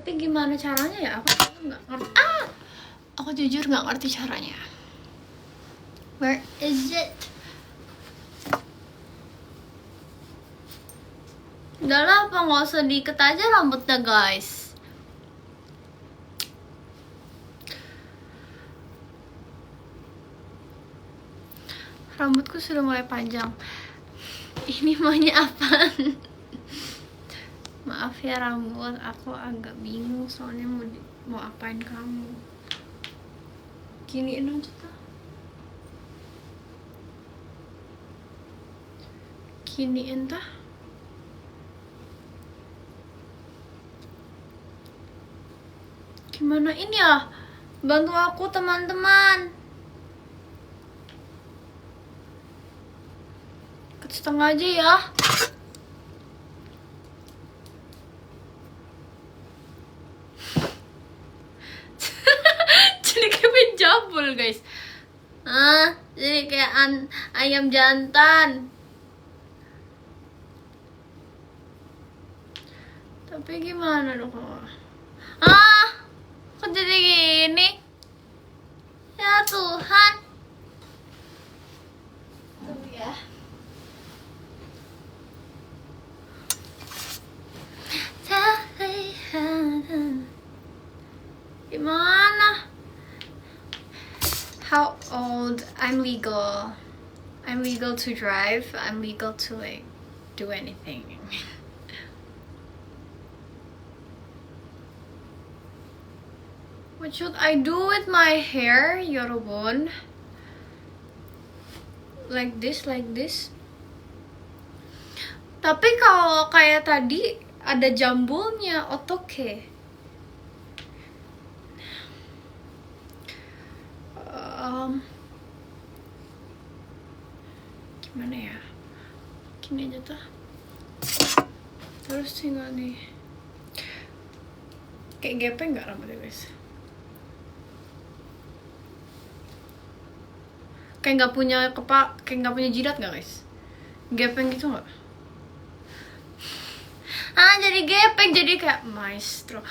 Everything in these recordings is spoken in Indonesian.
Tapi gimana caranya ya? Aku nggak ngerti. Aku jujur nggak ngerti caranya. Where is it? Udah lah, apa nggak usah diikat aja rambutnya guys. Rambutku sudah mulai panjang. Ini maunya apaan? Maaf ya rambut, aku agak bingung soalnya mau apain kamu. Giniin aja tuh. Giniin tuh. Gimana ini ya? Bantu aku teman-teman. Ikat setengah aja ya. Jadi kayak penjabul guys. Jadi kayak ayam jantan. Tapi gimana dong? Kok jadi gini? Ya Tuhan. Tunggu ya. Gimana? How old? I'm legal. I'm legal to drive. I'm legal to like do anything. What should I do with my hair, 여러분? Like this, like this. Tapi kalau kayak tadi ada jambulnya, otoke. Gimana ya? Gini aja tuh. Terus tinggal nih. Kayak gepeng nggak rambutnya guys? Kayak nggak punya kayak nggak punya jidat nggak guys? Gepeng gitu nggak? Jadi gepeng, jadi kayak maestro.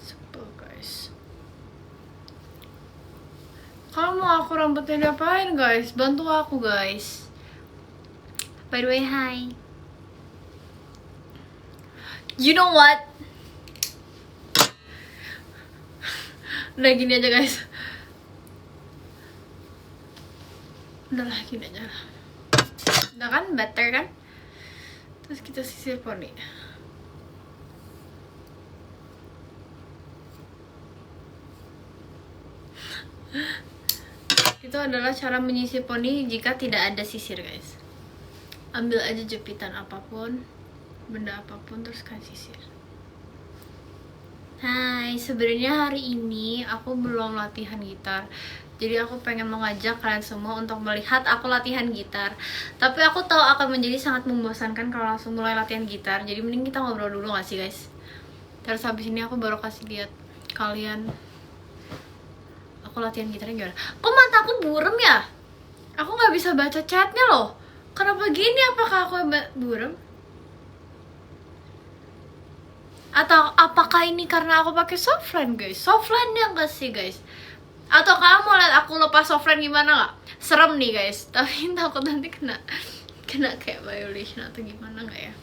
Sebel guys. Kalau mau aku rambutnya diapain guys? Bantu aku guys. By the way, hi. You know what? Udah gini aja guys. Udahlah gini aja. Udah kan? Better kan? Terus kita sisir poni. Itu adalah cara menyisir poni jika tidak ada sisir guys. Ambil aja jepitan apapun, benda apapun, terus kasih sisir. Hai, sebenarnya hari ini aku belum latihan gitar. Jadi aku pengen mengajak kalian semua untuk melihat aku latihan gitar. Tapi aku tahu akan menjadi sangat membosankan kalau langsung mulai latihan gitar. Jadi mending kita ngobrol dulu gak sih guys? Terus habis ini aku baru kasih lihat kalian aku latihan gitarnya gimana. Kok mataku buram ya? Aku gak bisa baca chatnya loh. Kenapa gini? Apakah aku buram? Atau apakah ini karena aku pakai softline guys? Softline ya nggak sih guys? Atau kamu mau lihat aku lepas softline gimana nggak? Serem nih guys. Tapi takut nanti kena kayak violation atau gimana nggak ya?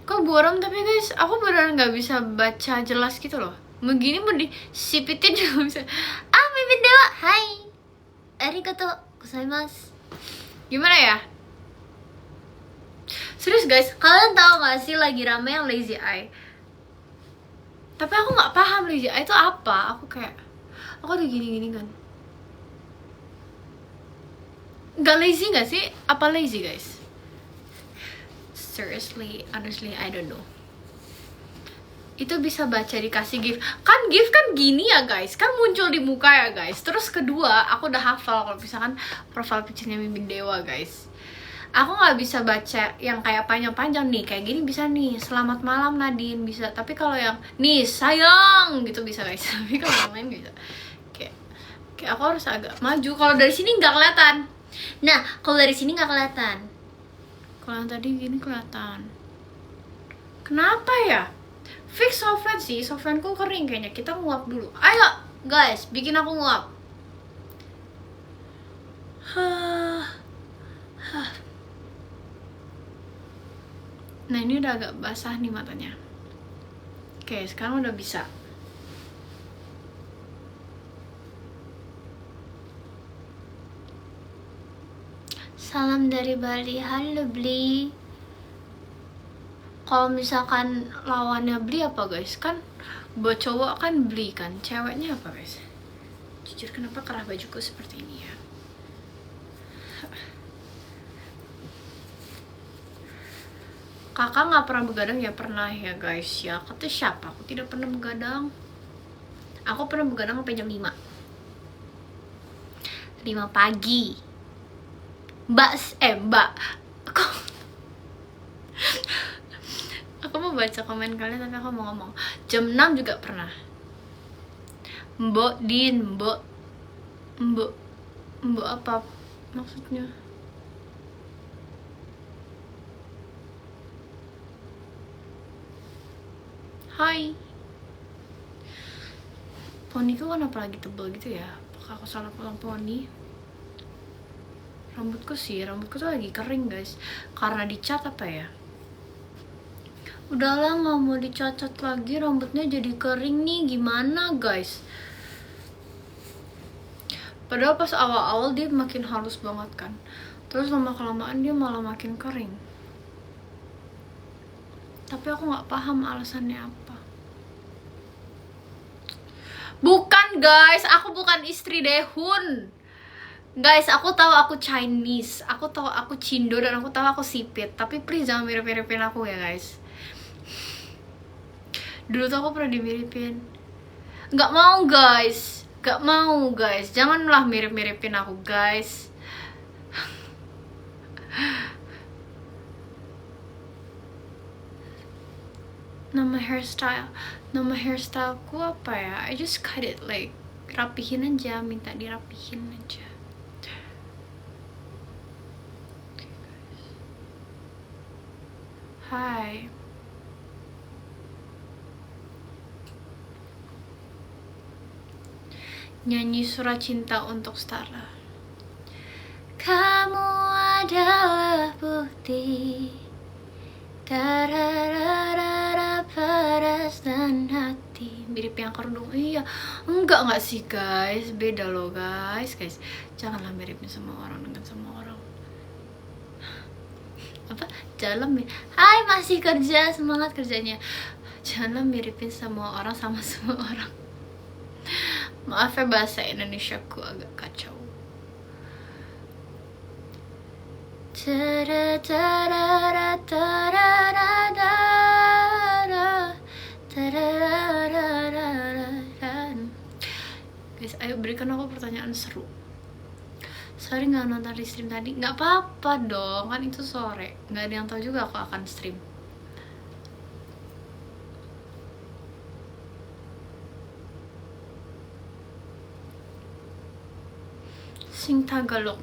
Kok buram tapi guys? Aku beneran nggak bisa baca jelas gitu loh. Begini mau disipitin juga bisa. Mimin dewa, hai. Arigatou gozaimasu. Gimana ya? Serius guys, kalian tahu gak sih lagi rame yang lazy eye? Tapi aku nggak paham lazy eye itu apa. Aku udah gini-gini kan. Nggak lazy nggak sih? Apa lazy guys? Seriously, honestly, I don't know. Itu bisa baca dikasih gift. Kan gift kan gini ya guys, kan muncul di muka ya guys. Terus kedua, aku udah hafal kalau misalkan profile picture-nya Mimin Dewa guys. Aku nggak bisa baca yang kayak panjang-panjang nih, kayak gini bisa nih, selamat malam Nadine bisa. Tapi kalau yang nih sayang gitu bisa guys. Tapi kalau yang lain bisa. Kayak aku harus agak maju. Kalau dari sini nggak kelihatan. Nah, kalau dari sini nggak kelihatan. Kalau yang tadi gini kelihatan. Kenapa ya? Fix softfan sih, softfanku kering kayaknya. Kita nguap dulu. Ayo guys, bikin aku nguap. Nah, ini udah agak basah nih matanya. Oke, sekarang udah bisa. Salam dari Bali. Halo Bli. Kalau misalkan lawannya Bli apa guys? Kan buat cowok kan Bli kan. Ceweknya apa guys? Jujur kenapa kerah bajuku seperti ini ya? Kakak nggak pernah begadang ya? Pernah ya guys ya. Kata siapa? Aku tidak pernah begadang. Aku pernah begadang sampai jam 5 pagi. Mbak aku mau baca komen kalian tapi aku mau ngomong jam 6 juga pernah. Mbok apa maksudnya? Hai, poniku kenapa lagi tebel gitu ya? Apakah aku salah potong poni? Rambutku tuh lagi kering guys, karena dicat apa ya? Udahlah, nggak mau dicat lagi, rambutnya jadi kering nih, gimana guys? Padahal pas awal-awal dia makin halus banget kan, terus lama-kelamaan dia malah makin kering. Tapi aku nggak paham alasannya apa. Bukan guys, aku bukan istri Dehun. Guys, aku tahu aku Chinese, aku tahu aku Cindo, dan aku tahu aku sipit. Tapi please jangan mirip-miripin aku ya guys. Dulu tuh aku pernah dimiripin. Gak mau guys, janganlah mirip-miripin aku guys. Nama hairstyleku apa ya? I just cut it like rapihin aja, minta dirapihin aja. Hai. Nyanyi surat cinta untuk Stara. Kamu adalah bukti tararara paras dan hati. Mirip yang kerudung. Iya, enggak sih guys, beda loh guys. Janganlah miripin sama orang dengan sama orang. Apa? Janganlah hai, masih kerja, semangat kerjanya. Janganlah miripin semua orang sama semua orang. Maaf ya, bahasa Indonesiaku agak kacau. Guys, ayo berikan aku pertanyaan seru. Sorry nggak nonton di stream tadi. Nggak apa-apa dong, kan itu sore, nggak ada yang tahu juga aku akan stream. Sing Tagalog.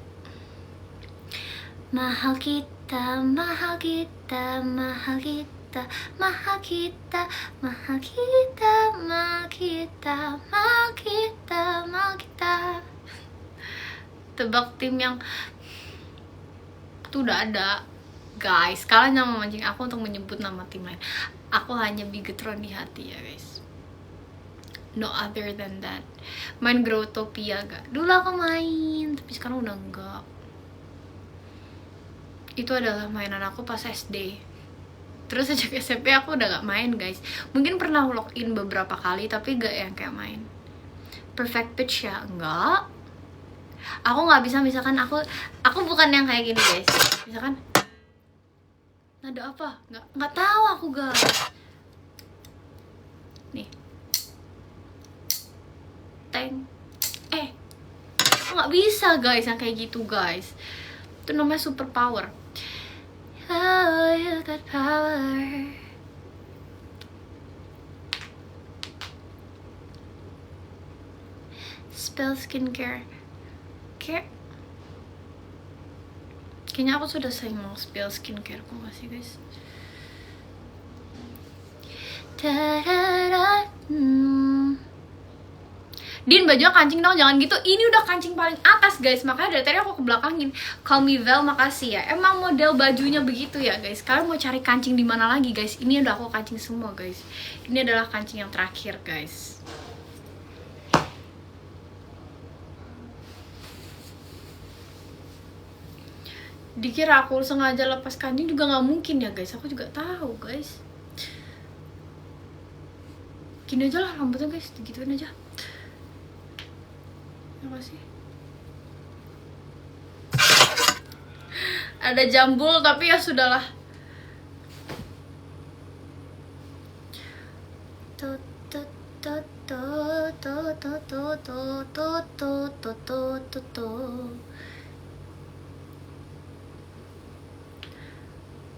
Mahal kita, mahal kita, mahal kita, mahal kita, mahal kita, mahal kita, mahal kita, mahal kita. Tebak tim yang itu udah ada guys. Kalian jangan memancing aku untuk menyebut nama tim lain. Aku hanya Bigetron di hati ya guys, no other than that. Main Growtopia gak? Dulu aku main, tapi sekarang udah enggak. Itu adalah mainan aku pas SD. Terus sejak SMP aku udah gak main guys. Mungkin pernah login beberapa kali, tapi gak yang kayak main Perfect Pitch ya, enggak. Aku nggak bisa, misalkan aku bukan yang kayak gini guys. Misalkan nada apa, nggak tahu aku guys. Nih, teng, aku nggak bisa guys yang kayak gitu guys. Itu namanya super power. Oh, you got power. Spell skincare. Kayaknya aku sudah sering mau spill skincare ku gak sih guys? Din, bajunya kancing dong, jangan gitu. Ini udah kancing paling atas guys, makanya dari tadi aku ke belakangin. Call me Vel, makasih ya. Emang model bajunya begitu ya guys. Kalian mau cari kancing di mana lagi guys? Ini udah aku kancing semua guys. Ini adalah kancing yang terakhir guys. Dikira aku sengaja lepas kancing juga nggak mungkin ya guys. Aku juga tahu guys. Gini aja lah rambutnya guys, digituin aja. Apa sih? Ada jambul tapi ya sudahlah.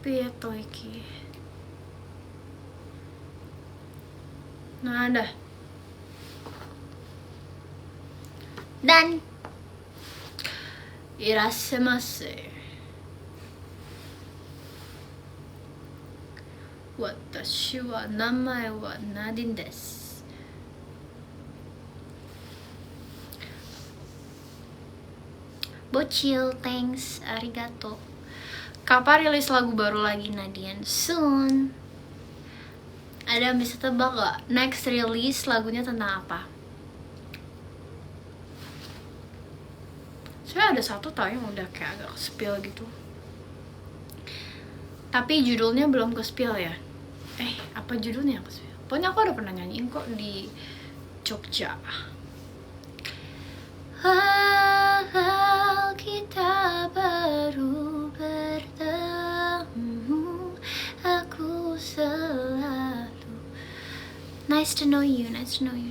Piye to iki? Nah, dah. Dan irasemasu. Watashi wa namae wa Nadine desu. Bocil, thanks, arigato. Kapan rilis lagu baru lagi Nadine? Soon. Ada yang bisa tebak gak? Next release lagunya tentang apa? Saya ada satu tau yang udah kayak agak spill gitu. Tapi judulnya belum ke spill ya. Apa judulnya ke spill? Pokoknya aku udah pernah nyanyiin kok di Jogja. Walau kita baru bertemu, aku selalu. Nice to know you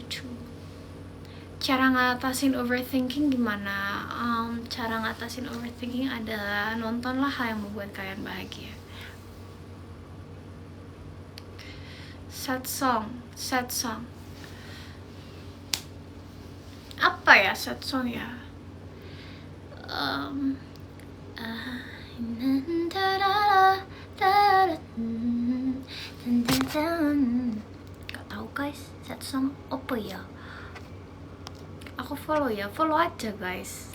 too. Cara ngatasin overthinking gimana? Cara ngatasin overthinking adalah nontonlah hal yang membuat kalian bahagia. Sad song. Apa ya sad song ya? Gak tahu guys, sad song apa ya? Aku follow aja guys.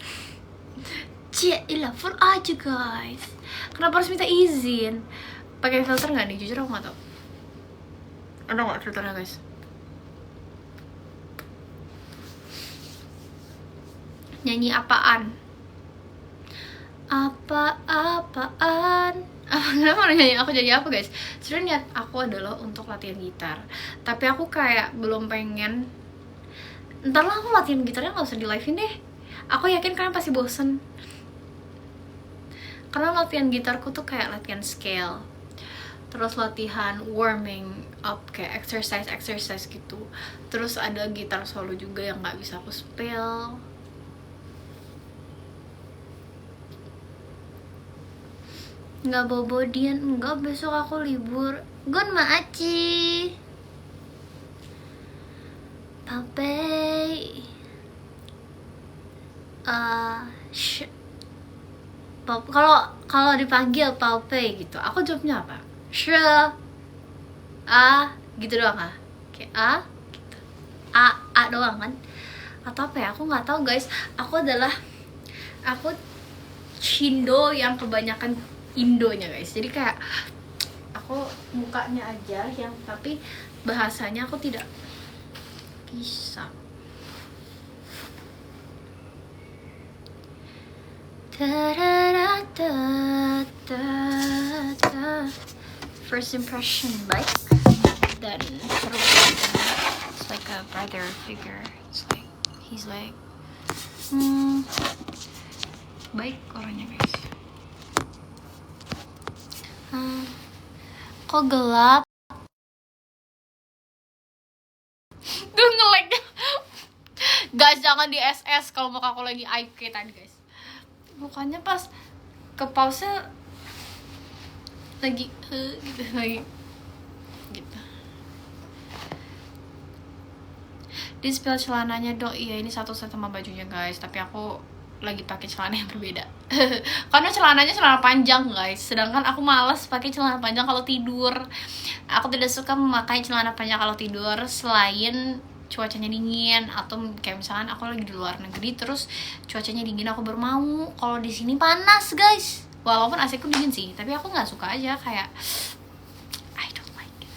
Follow aja guys. Kenapa harus minta izin? Pakai filter nggak nih? Jujur aku nggak tahu. Ada nggak filternya guys? Nyanyi apaan? Kenapa nyanyi aku jadi apa guys? Sebenarnya niat aku adalah untuk latihan gitar, tapi aku kayak belum pengen. Ntar lah aku latihan gitarnya nggak usah di live-in deh. Aku yakin kalian pasti bosen. Karena latihan gitarku tuh kayak latihan scale, terus latihan warming up kayak exercise gitu. Terus ada gitar solo juga yang nggak bisa aku spill. Nggak bobodian, enggak, besok aku libur. Gon maaci Papay. Kalau dipanggil Papay gitu, aku jawabnya apa? Sure. Gitu doang kah? Kayak gitu. A doang kan? Atau apa ya? Aku nggak tahu guys. Aku Cindo yang kebanyakan Indonya guys. Jadi kayak aku mukanya aja yang, tapi bahasanya aku tidak bisa. First impression baik dan seru. It's like a brother figure. It's like he's like baik orangnya guys. Kok gelap? Duh, nge-lag. Guys, jangan di SS kalau muka aku lagi aib kayak tadi guys. Mukanya pas ke pause lagi gitu lagi gitu. Di spill celananya dong. Iya, ini satu set sama bajunya guys, tapi aku lagi pakai celana yang berbeda. Karena celananya celana panjang guys, sedangkan aku malas pakai celana panjang kalau tidur. Aku tidak suka memakai celana panjang kalau tidur selain cuacanya dingin, atau kayak misalkan aku lagi di luar negeri terus cuacanya dingin aku baru mau. Kalau di sini panas guys, walaupun AC ku dingin sih, tapi aku nggak suka aja, kayak I don't like it.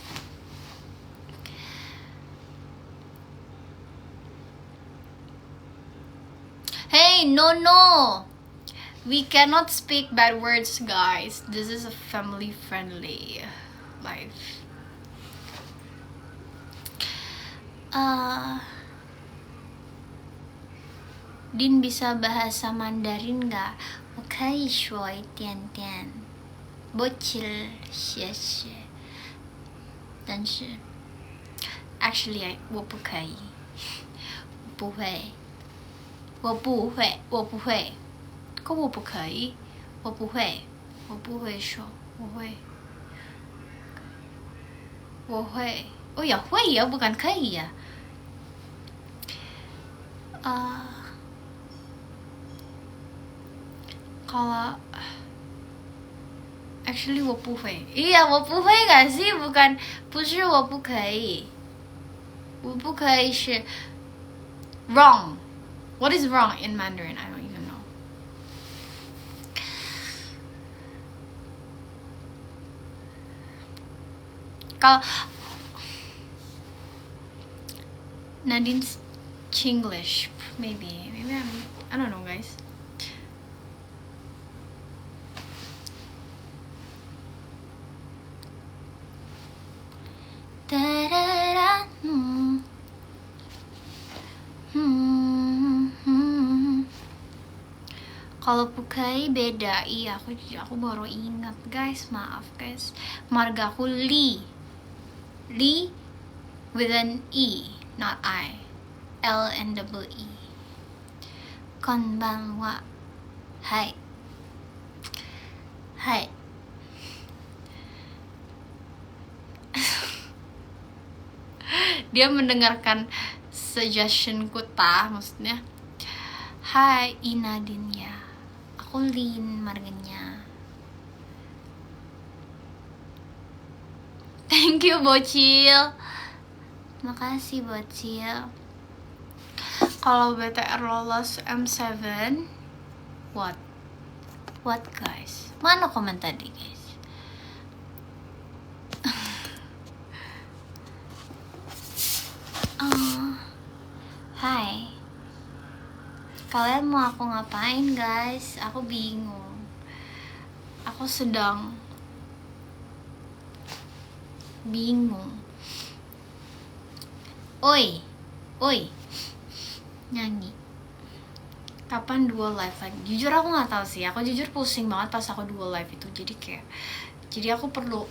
Hey, no, we cannot speak bad words guys, this is a family friendly life. Din bisa bahasa Mandarin nggak? Oke, shuai tian tian, bocil xie xie. 但是 actually 我不可以，不会，我不会，我不会，可我不可以，我不会，我不会说，我会，我会，oh ya 会ya bukan 可以ya. Kalau actually 我不会, iya 我不会 gak sih, bukan 不是我不可以, 我不可以是 wrong. What is wrong in Mandarin? I don't even know. Kalau Nadine's Chinglish, maybe I don't know guys. Kalau Pukai beda, iya aku baru ingat guys, maaf guys. Marga aku Lee with an E, not I, L-N-E-E. Konbanwa, hai. Dia mendengarkan suggestionku maksudnya. Hai Inadin ya, aku Lin marganya. Thank you Bocil, makasih Bocil. Kalau BTR lolos M7, what guys? Mana komen tadi guys? Hai, kalian mau aku ngapain guys? Aku bingung. Aku sedang bingung. Oi, nyanyi. Kapan duo live lagi? Jujur aku nggak tahu sih. Aku jujur pusing banget pas aku duo live itu. Jadi aku perlu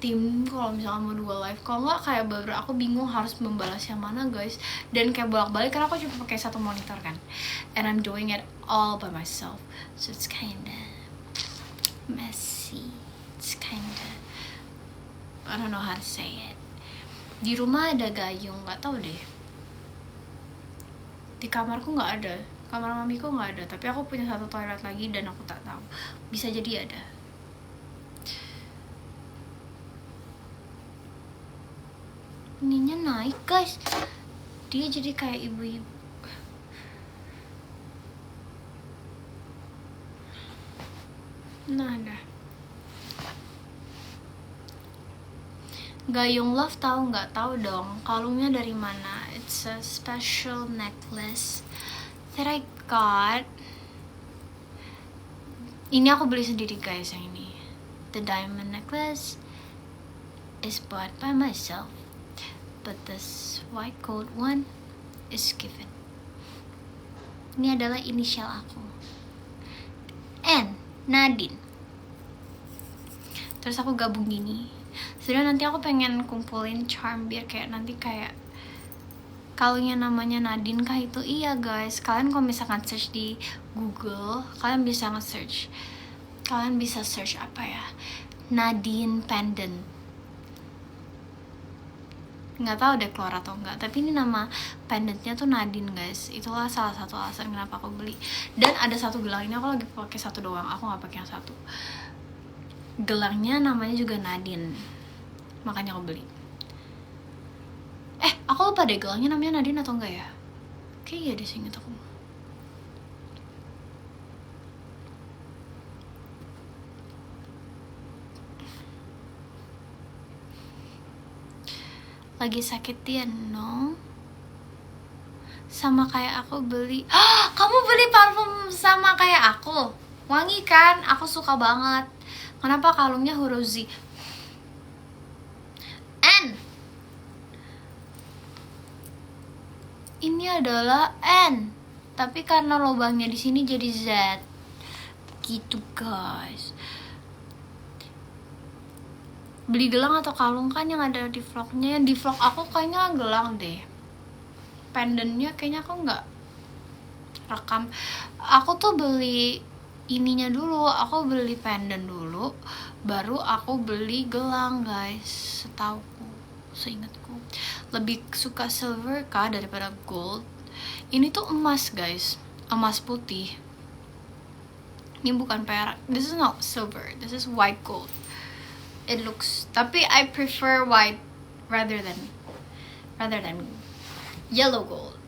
tim kalau misalnya mau duo live. Kalau nggak kayak baru aku bingung harus membalas yang mana guys. Dan kayak bolak-balik karena aku cuma pakai satu monitor kan. And I'm doing it all by myself. So it's kinda messy. It's kinda, I don't know how to say it. Di rumah ada gayung, nggak tahu deh. Di kamarku nggak ada. Kamar mamiku nggak ada. Tapi aku punya satu toilet lagi dan aku tak tahu. Bisa jadi ada. Ininya naik guys, dia jadi kayak ibu-ibu. Nah ada gayung love, tahu nggak? Tahu dong. Kalungnya dari mana? It's a special necklace that I got. Ini aku beli sendiri guys, yang ini. The diamond necklace is bought by myself. But this white gold one is given. Ini adalah inisial aku, N, Nadine. Terus aku gabung gini. Sebenarnya nanti aku pengen kumpulin charm biar kayak nanti kayak kalungnya namanya Nadine kah itu. Iya guys, kalian kalau misalkan search di Google, kalian bisa nge-search. Kalian bisa search apa ya? Nadine pendant. nggak tahu deh keluar atau enggak, tapi ini nama pendantnya tuh Nadine guys. Itulah salah satu alasan kenapa aku beli. Dan ada satu gelang ini aku lagi pakai satu doang, aku nggak pakai yang satu. Gelangnya namanya juga Nadine, makanya aku beli. Aku lupa deh gelangnya namanya Nadine atau enggak ya. Kayaknya iya deh, seinget aku. Lagi sakit dia, no? Sama kayak aku beli. Kamu beli parfum sama kayak aku? Wangi kan? Aku suka banget. Kenapa kalungnya huruf Z? N. Ini adalah N, tapi karena lubangnya di sini jadi Z. Gitu guys. Beli gelang atau kalung kan yang ada di vlognya. Di vlog aku kayaknya gelang deh. Pendantnya kayaknya aku nggak rekam. Aku tuh beli ininya dulu, aku beli pendant dulu, baru aku beli gelang guys. Setauku, seingatku lebih suka silver kah daripada gold. Ini tuh emas guys, emas putih. Ini bukan perak. This is not silver, this is white gold. It looks, tapi I prefer white rather than yellow gold.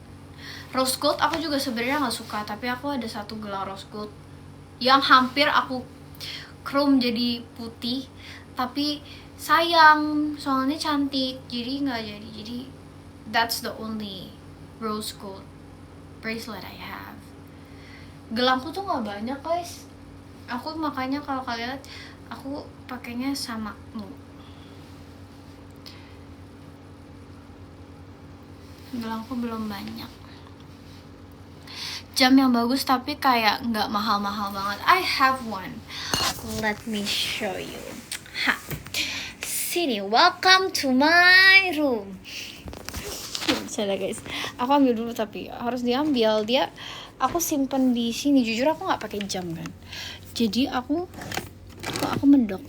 Rose gold aku juga sebenarnya nggak suka, tapi aku ada satu gelang rose gold yang hampir aku chrome jadi putih, tapi sayang soalnya cantik jadi nggak jadi. Jadi that's the only rose gold bracelet I have. Gelangku tuh nggak banyak guys, aku makanya kalau kalian lihat aku pakainya sama gelangku belum banyak. Jam yang bagus tapi kayak nggak mahal-mahal banget. I have one. Let me show you. Sini, welcome to my room. Salah guys. Aku ambil dulu tapi harus diambil. Aku simpen di sini. Jujur aku nggak pakai jam kan. Jadi aku mendok.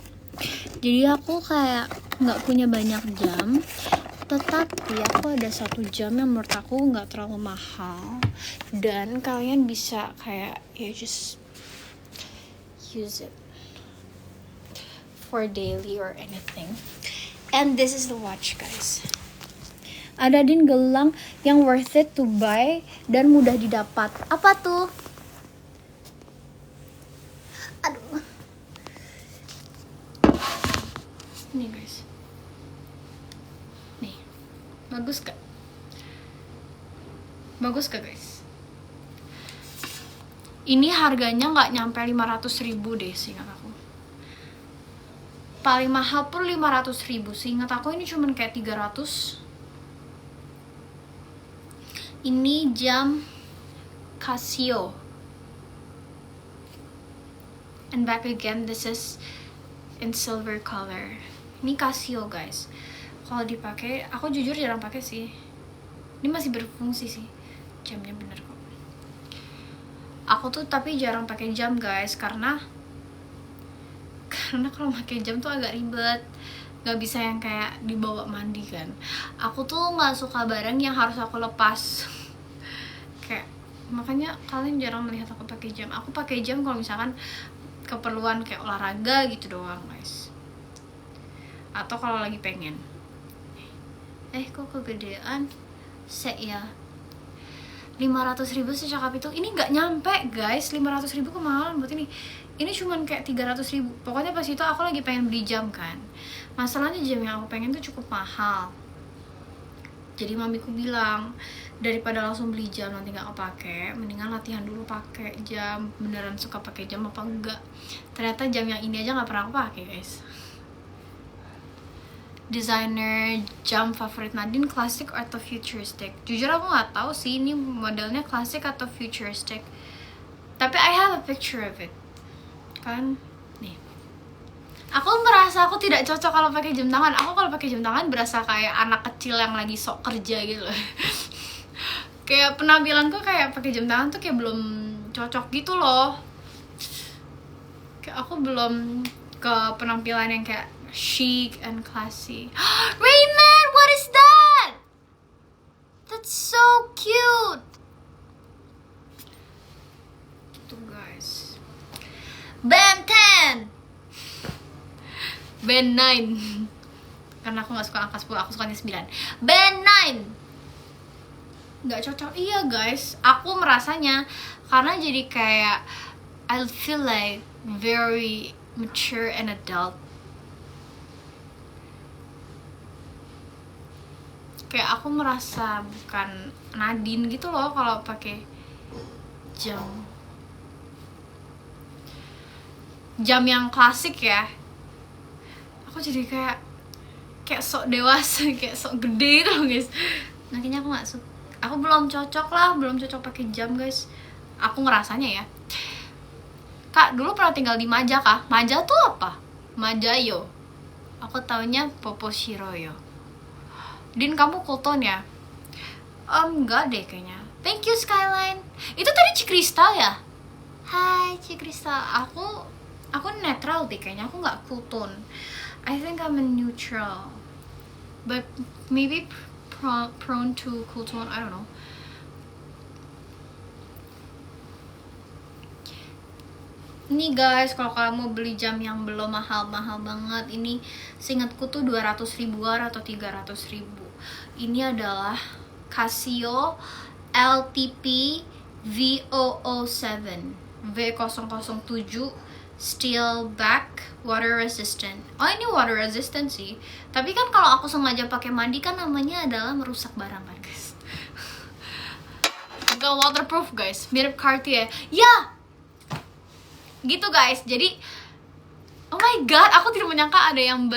Jadi aku kayak nggak punya banyak jam. Tetapi aku ada satu jam yang menurut aku nggak terlalu mahal dan kalian bisa kayak just use it for daily or anything. And this is the watch guys. Ada din gelang yang worth it to buy dan mudah didapat. Apa tuh? Aduh. Nih guys. Bagus gak? Bagus gak guys? Ini harganya gak nyampe 500.000 deh seingat aku. Paling mahal pun 500.000. Seingat aku ini cuman kayak 300. Ini jam Casio. And back again, this is in silver color. Ini Casio guys. Kalau dipakai, aku jujur jarang pakai sih. Ini masih berfungsi sih. Jamnya bener kok. Aku tuh tapi jarang pakai jam guys, karena kalau pakai jam tuh agak ribet. Gak bisa yang kayak dibawa mandi kan. Aku tuh nggak suka barang yang harus aku lepas. Kayak makanya kalian jarang melihat aku pakai jam. Aku pakai jam kalau misalkan keperluan kayak olahraga gitu doang guys. Atau kalau lagi pengen. Kok kegedean ya. 500.000 secakap itu. Ini gak nyampe guys, 500.000 kemahalan buat ini. Ini cuman kayak 300.000. Pokoknya pas itu aku lagi pengen beli jam kan. Masalahnya jam yang aku pengen tuh cukup mahal. Jadi mamiku bilang, daripada langsung beli jam nanti gak kepake, mendingan latihan dulu pakai jam. Beneran suka pakai jam apa enggak. Ternyata jam yang ini aja gak pernah aku pakai guys. Designer jam favorit Nadine, klasik atau futuristic? Jujur aku nggak tahu sih ini modelnya klasik atau futuristic. Tapi I have a picture of it. Kan, nih. Aku merasa aku tidak cocok kalau pakai jam tangan. Aku kalau pakai jam tangan berasa kayak anak kecil yang lagi sok kerja gitu. Kayak penampilanku kayak pakai jam tangan tuh kayak belum cocok gitu loh. Kayak aku belum ke penampilan yang kayak chic and classy. Raymond, what is that? Band 9. Karena aku gak suka angka 10, aku sukanya 9. Band 9. Gak cocok. Iya guys, aku merasanya karena jadi kayak I feel like very mature and adult. Kayak aku merasa bukan Nadine gitu loh kalau pakai jam yang klasik ya. Aku jadi kayak sok dewasa, kayak sok gede gitu loh guys. Makanya aku nggak suka. Aku belum cocok pakai jam guys. Aku ngerasanya ya. Kak, dulu pernah tinggal di Maja kah? Maja tuh apa? Majayo. Aku taunya Popo Shiroyo. Din, kamu Kulton ya? Enggak deh kayaknya. Thank you Skyline. Itu tadi Cikristal ya? Hai Cikristal. Aku netral deh kayaknya. Aku nggak Kulton. I think I'm a neutral. But maybe prone to Kulton. I don't know. Ini guys, kalau kalian mau beli jam yang belum mahal-mahal banget, ini seingatku tuh 200 ribuan atau 300 ribu. Ini adalah Casio LTP V007 steel back, water resistant. Oh, ini water resistant sih. Tapi kan kalau aku sengaja pakai mandi kan namanya adalah merusak barang kan guys. Bukan waterproof guys, mirip Cartier. Ya, gitu guys. Jadi oh my god, aku tidak menyangka ada yang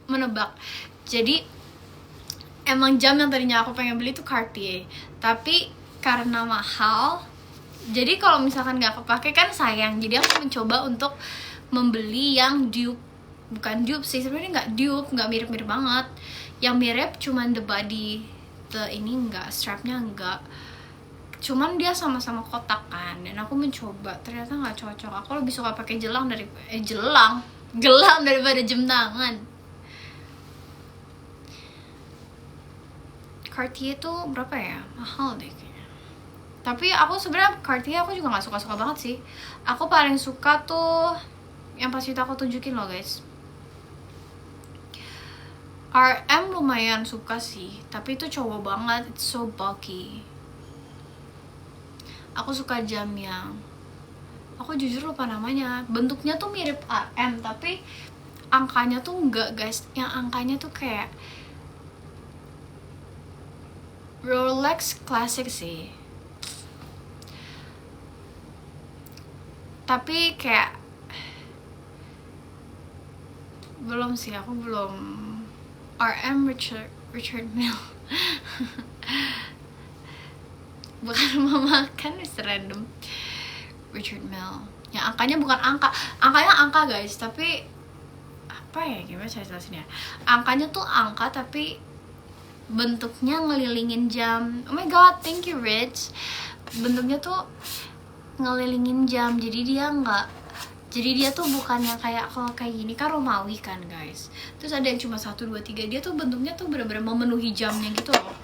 menebak. Jadi emang jam yang tadinya aku pengen beli itu Cartier, tapi karena mahal, jadi kalau misalkan nggak kepake kan sayang. Jadi aku mencoba untuk membeli yang dupe. Bukan dupe sih, sebenarnya nggak dupe, nggak mirip-mirip banget. Yang mirip cuman the body, ini nggak, strapnya nggak, cuman dia sama-sama kotak kan. Dan aku mencoba, ternyata nggak cocok. Aku lebih suka pakai gelang daripada jam tangan. Cartier tuh berapa ya? Mahal deh kayaknya. Tapi aku sebenarnya Cartier aku juga nggak suka-suka banget sih. Aku paling suka tuh yang pas itu aku tunjukin loh guys. RM lumayan suka sih, tapi itu cowok banget, it's so bulky. Aku suka jam yang, aku jujur lupa namanya. Bentuknya tuh mirip RM, tapi angkanya tuh enggak guys. Yang angkanya tuh kayak Rolex Classic sih. Tapi kayak belum sih, aku belum. RM Richard Mille. Bukan mama kan, Mr. Random. Richard Mille. Yang angkanya bukan angkanya angka guys, tapi apa ya, gimana saya jelasin ya? Angkanya tuh angka tapi bentuknya ngelilingin jam. Oh my god, thank you Rich. Bentuknya tuh ngelilingin jam, jadi dia tuh bukan yang kayak, kalau kayak gini kan Romawi kan guys, terus ada yang cuma 1, 2, 3. Dia tuh bentuknya tuh bener-bener memenuhi jamnya gitu loh.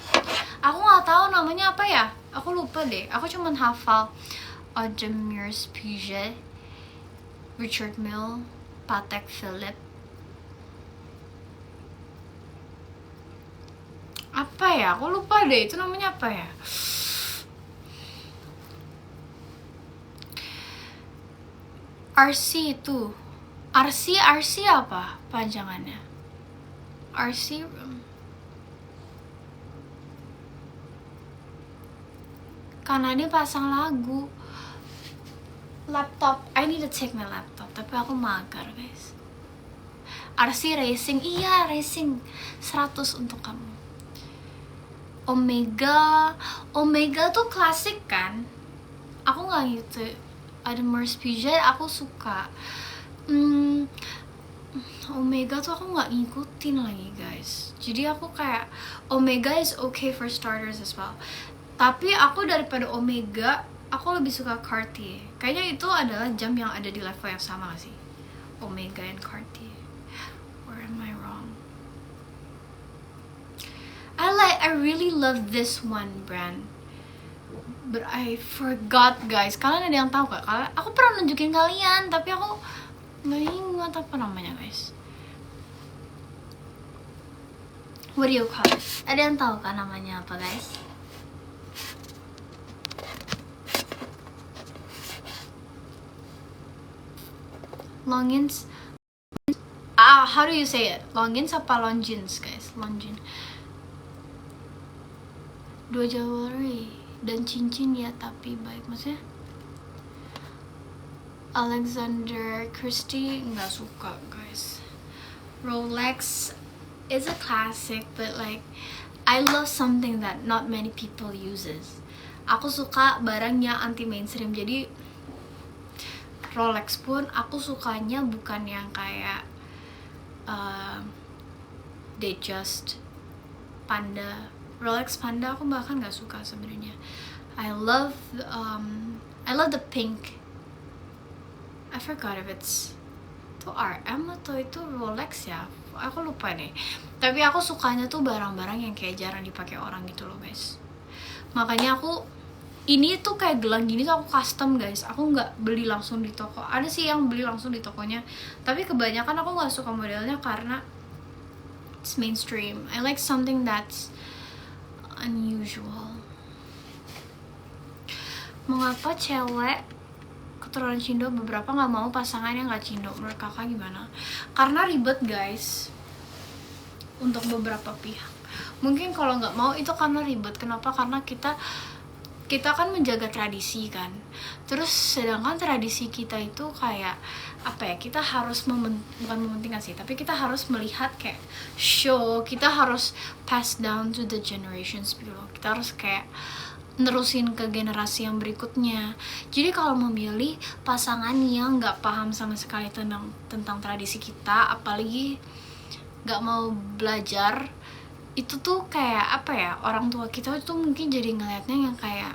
Aku nggak tahu namanya apa ya, aku lupa deh. Aku cuman hafal Audemars Piguet, Richard Mille, Patek Philippe. Apa ya, aku lupa deh itu namanya apa ya. RC itu, RC apa panjangannya? RC karena dia pasang lagu. Laptop, I need to take my laptop, tapi aku mager guys. RC Racing, iya Racing 100 untuk kamu. Omega tuh klasik kan? Aku nggak gitu. Audemars Piguet aku suka. Omega tuh aku nggak ngikutin lagi guys. Jadi aku kayak Omega is okay for starters as well. Tapi aku daripada Omega, aku lebih suka Cartier. Kayaknya itu adalah jam yang ada di level yang sama gak sih? Omega and Cartier. Or am I wrong? I really love this one brand. But I forgot guys. Kalian ada yang tahu gak? Aku pernah nunjukin kalian, tapi aku nggak ingat apa namanya guys. What do you call it? Ada yang tahu kan namanya apa, guys? Longines. How do you say it? Longines apa Longines, guys? Longines. 2 jewelry dan cincin ya, tapi baik, maksudnya Alexander Christie nggak suka, guys. Rolex is a classic, but like I love something that not many people uses. Aku suka barangnya anti mainstream, jadi Rolex pun aku sukanya bukan yang kayak Datejust, Panda. Rolex Panda aku bahkan nggak suka sebenarnya. I love the pink. I forgot if it's itu RM atau itu Rolex ya, aku lupa nih. Tapi aku sukanya tuh barang-barang yang kayak jarang dipakai orang gitu loh, guys. Makanya aku ini tuh kayak gelang gini tuh aku custom, guys. Aku nggak beli langsung di toko. Ada sih yang beli langsung di tokonya, tapi kebanyakan aku nggak suka modelnya karena it's mainstream. I like something that's unusual. Mengapa cewek keturunan Cindo beberapa nggak mau pasangan yang nggak Cindo? Menurut kakak gimana? Karena ribet, guys, untuk beberapa pihak. Mungkin kalau nggak mau itu karena ribet. Kenapa? Karena kita kan menjaga tradisi kan. Terus sedangkan tradisi kita itu kayak apa ya, kita harus bukan mementingkan sih, tapi kita harus melihat kayak show, kita harus pass down to the generations gitu loh. Kita harus kayak nerusin ke generasi yang berikutnya. Jadi kalau memilih pasangan yang nggak paham sama sekali tentang tradisi kita, apalagi nggak mau belajar, itu tuh kayak apa ya, orang tua kita tuh mungkin jadi ngeliatnya yang kayak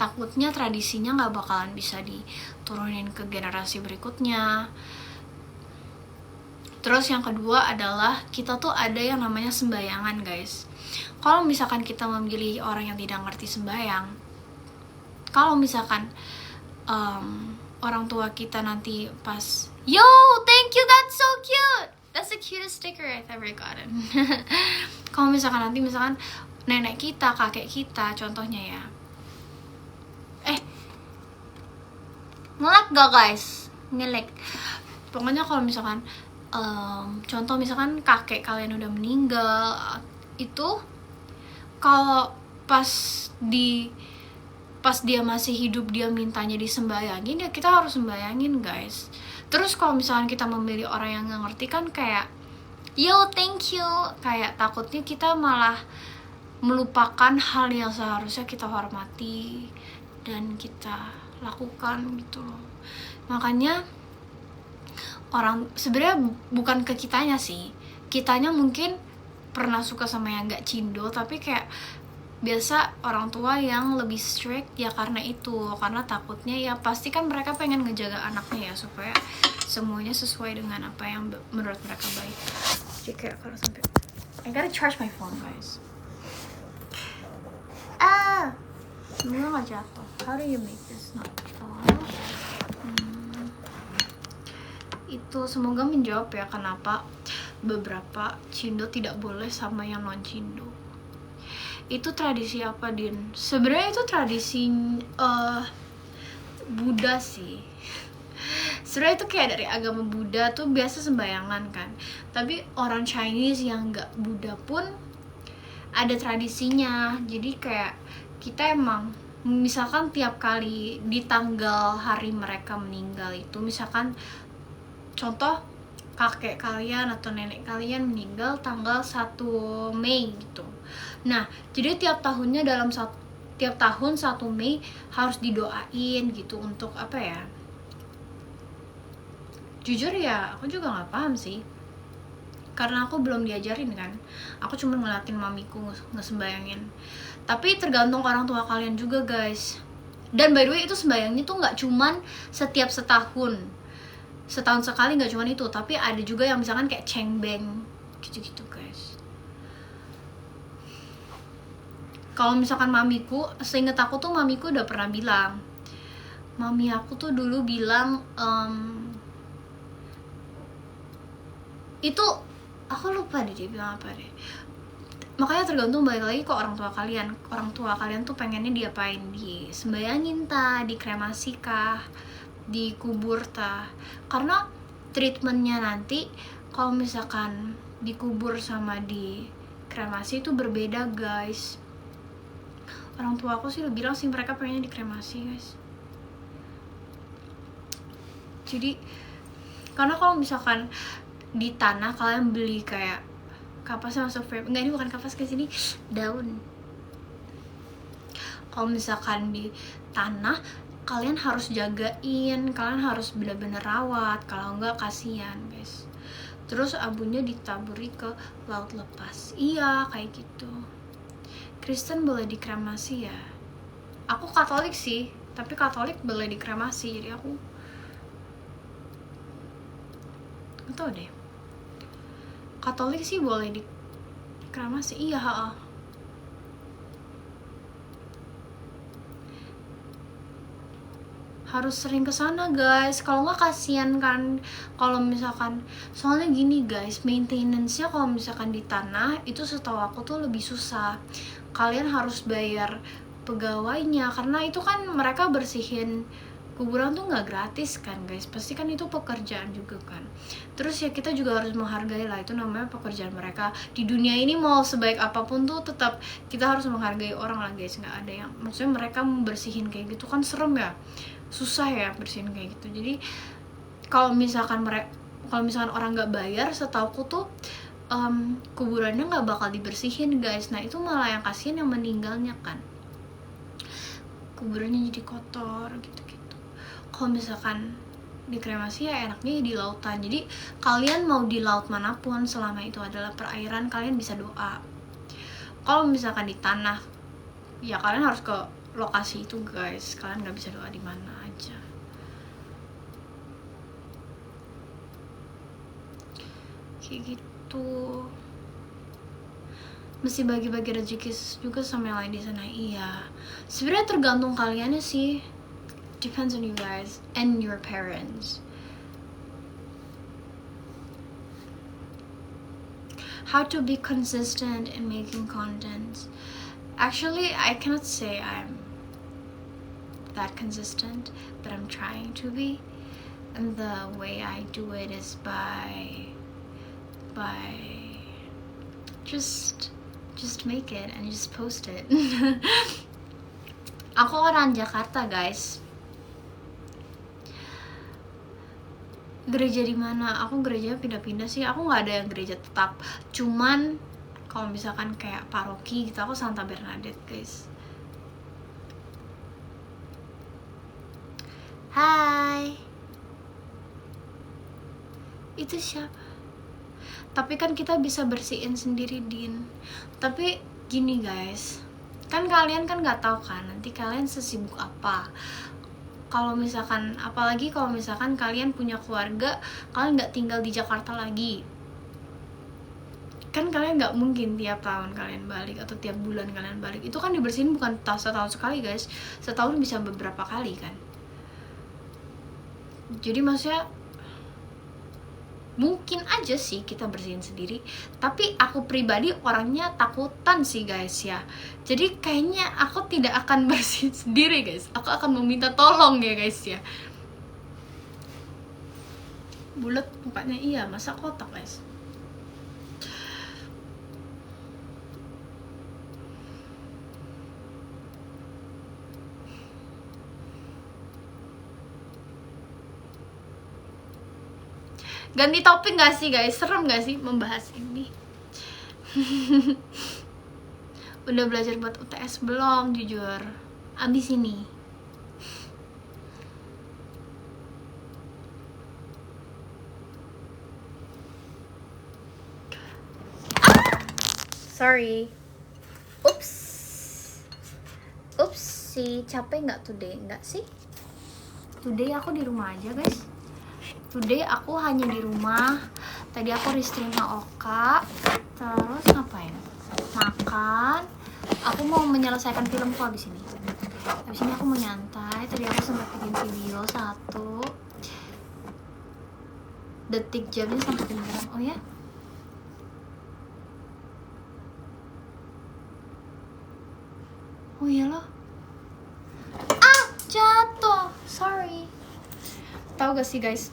takutnya tradisinya nggak bakalan bisa diturunin ke generasi berikutnya. Terus yang kedua adalah kita tuh ada yang namanya sembayangan, guys. Kalau misalkan kita memilih orang yang tidak ngerti sembayang, kalau misalkan orang tua kita nanti pas, yo, thank you, that's so cute, that's the cutest sticker I've ever gotten. Kalau misalkan nanti nenek kita, kakek kita, contohnya ya, ngelek gak, guys? Ngelek. Pokoknya kalau misalkan contoh misalkan kakek kalian udah meninggal, itu kalau pas dia masih hidup dia mintanya disembayangin, ya kita harus sembayangin, guys. Terus kalau misalkan kita memilih orang yang nggak ngerti kan kayak yo, thank you, kayak takutnya kita malah melupakan hal yang seharusnya kita hormati dan kita lakukan gitu loh. Makanya orang sebenarnya bukan ke kitanya sih, kitanya mungkin pernah suka sama yang gak Cindo, tapi kayak biasa orang tua yang lebih strict ya karena takutnya ya pasti kan mereka pengen ngejaga anaknya ya supaya semuanya sesuai dengan apa yang menurut mereka baik. Jadi kayak kalau sampai I gotta charge my phone, guys. Semoga gak jatuh. How do you make this not fall? Itu semoga menjawab ya kenapa beberapa Cindo tidak boleh sama yang non Cindo. Itu tradisi apa, Din? Sebenarnya itu tradisi Buddha sih. Sebenarnya itu kayak dari agama Buddha tuh biasa sembayangan kan. Tapi orang Chinese yang nggak Buddha pun ada tradisinya. Jadi kayak kita emang misalkan tiap kali di tanggal hari mereka meninggal itu, misalkan contoh kakek kalian atau nenek kalian meninggal tanggal 1 Mei gitu. Nah, jadi tiap tahun 1 Mei harus didoain gitu untuk apa ya? Jujur ya, aku juga nggak paham sih. Karena aku belum diajarin kan. Aku cuma ngeliatin mamiku ngesembayangin. Tapi tergantung orang tua kalian juga, guys. Dan by the way itu sembayangnya tuh nggak cuman setiap setahun sekali, nggak cuman itu, tapi ada juga yang misalkan kayak cengbeng gitu-gitu, guys. Kalau misalkan mamiku, seinget aku tuh mamiku udah pernah bilang, mami aku tuh dulu bilang itu aku lupa deh dia bilang apa deh. makanya tergantung balik lagi ke orang tua kalian. Orang tua kalian tuh pengennya diapain, di sembayangin tah, dikremasi kah, dikubur tah. Karena treatmentnya nanti kalau misalkan dikubur sama di kremasi itu berbeda guys. Orang tua aku sih bilang sih mereka pengennya dikremasi guys. Jadi karena kalau misalkan di tanah kalian beli kayak kapasnya masuk frame, enggak, ini bukan kapas guys, ini daun. Kalau misalkan di tanah kalian harus jagain, kalian harus benar-benar rawat, kalau enggak kasihan guys. Terus abunya ditaburi ke laut lepas. Iya kayak gitu. Kristen boleh dikremasi ya? Aku Katolik sih, tapi Katolik boleh dikremasi, jadi aku nggak tahu deh. Katolik sih boleh dikremasi, iya harus sering kesana guys, kalau nggak kasihan kan. Kalau misalkan, soalnya gini guys, maintenance-nya kalau misalkan di tanah itu setahu aku tuh lebih susah. Kalian harus bayar pegawainya, karena itu kan mereka bersihin kuburan tuh nggak gratis kan guys, pasti kan itu pekerjaan juga kan. Terus ya kita juga harus menghargai lah, itu namanya pekerjaan mereka. Di dunia ini mau sebaik apapun tuh tetap kita harus menghargai orang lah guys. Nggak ada yang, maksudnya mereka membersihin kayak gitu kan serem ya, susah ya bersihin kayak gitu. Jadi kalau misalkan orang nggak bayar, setauku tuh kuburannya nggak bakal dibersihin guys. Nah itu malah yang kasihan yang meninggalnya kan, kuburannya jadi kotor gitu-gitu. Kalau misalkan dikremasi ya enaknya di lautan. Jadi kalian mau di laut manapun selama itu adalah perairan, kalian bisa doa. Kalau misalkan di tanah ya kalian harus ke lokasi itu guys, kalian nggak bisa doa di mana aja. Kayak gitu. Mesti bagi-bagi rezeki juga sama yang lain di sana. Iya, sebenarnya tergantung kaliannya sih, depends on you guys and your parents. How to be consistent in making content. Actually, I cannot say I'm that consistent, but I'm trying to be. And the way I do it is by just make it and just post it. Aku orang Jakarta guys. Gereja di mana? Aku gereja pindah-pindah sih. Aku nggak ada yang gereja tetap. Cuman kalau misalkan kayak paroki gitu, aku Santa Bernadette guys. Hai. Itu siapa? Tapi kan kita bisa bersihin sendiri Din. Tapi gini guys, kan kalian kan nggak tahu kan nanti kalian sesibuk apa. Kalau misalkan, apalagi kalau misalkan kalian punya keluarga, kalian nggak tinggal di Jakarta lagi, kan kalian nggak mungkin tiap tahun kalian balik atau tiap bulan kalian balik. Itu kan dibersihin bukan setahun sekali guys, setahun bisa beberapa kali kan. Jadi maksudnya mungkin aja sih kita bersihin sendiri, tapi aku pribadi orangnya takutan sih guys ya. Jadi kayaknya aku tidak akan bersihin sendiri guys, aku akan meminta tolong ya guys ya. Bulat mukanya, iya, masa kotak guys. Ganti topik gak sih guys? Serem gak sih membahas ini? Udah belajar buat UTS belum? Jujur, abis ini. Sorry. Oops. Sih, capek nggak today? Nggak sih? Today aku di rumah aja guys. Today aku hanya di rumah. Tadi aku restream sama Oka. Terus ngapain? Makan. Aku mau menyelesaikan filmku abis ini. Abis ini aku mau nyantai. Tadi aku sempat bikin video 1 detik jamnya sampai kedengeran. Oh ya? gak sih guys,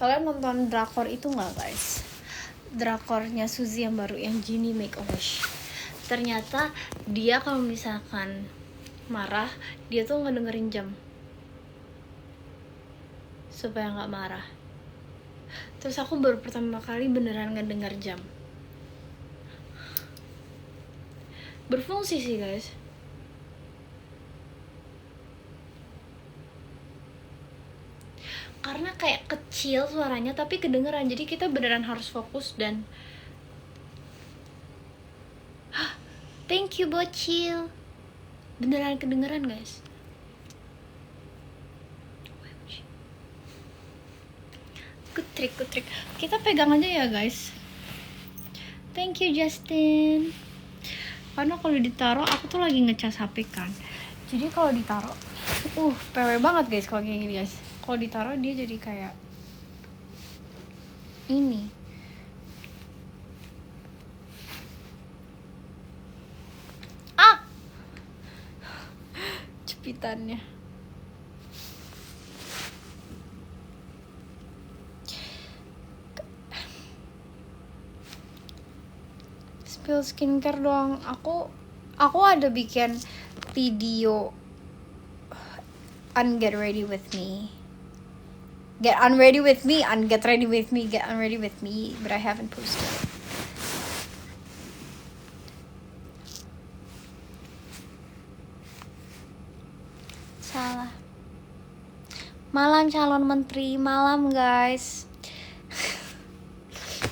kalian nonton drakor itu nggak guys? Drakornya Suzy yang baru, yang Genie Make a Wish. Ternyata dia kalau misalkan marah, dia tuh ngedengerin jam supaya nggak marah. Terus aku baru pertama kali beneran ngedenger jam. Berfungsi sih guys. Karena kayak kecil suaranya tapi kedengeran, jadi kita beneran harus fokus dan thank you bocil, beneran kedengeran guys. Good trick. Kita pegang aja ya guys. Thank you Justin. Karena kalau ditaruh, aku tuh lagi ngecas HP kan, jadi kalau ditaruh PW banget guys kalau kayak gini guys. Kalau ditaruh dia jadi kayak ini. Jepitannya. Spill skincare doang. Aku ada bikin video get unready with me, but I haven't posted. Salah. Malam calon menteri, malam guys.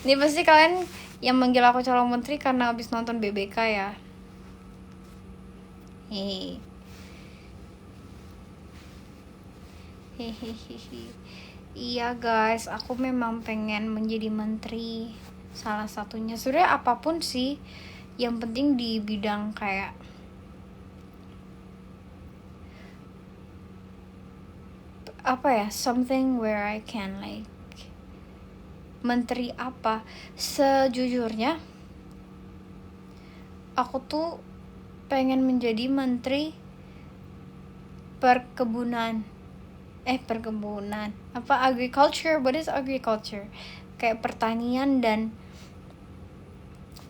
Ini pasti kalian yang manggil aku calon menteri karena habis nonton BBK ya. Hehehe. Iya guys, aku memang pengen menjadi menteri. Salah satunya sebenarnya apapun sih, yang penting di bidang kayak apa ya, something where I can like. Menteri apa? Sejujurnya aku tuh pengen menjadi menteri perkebunan apa, agriculture. What is agriculture? Kayak pertanian dan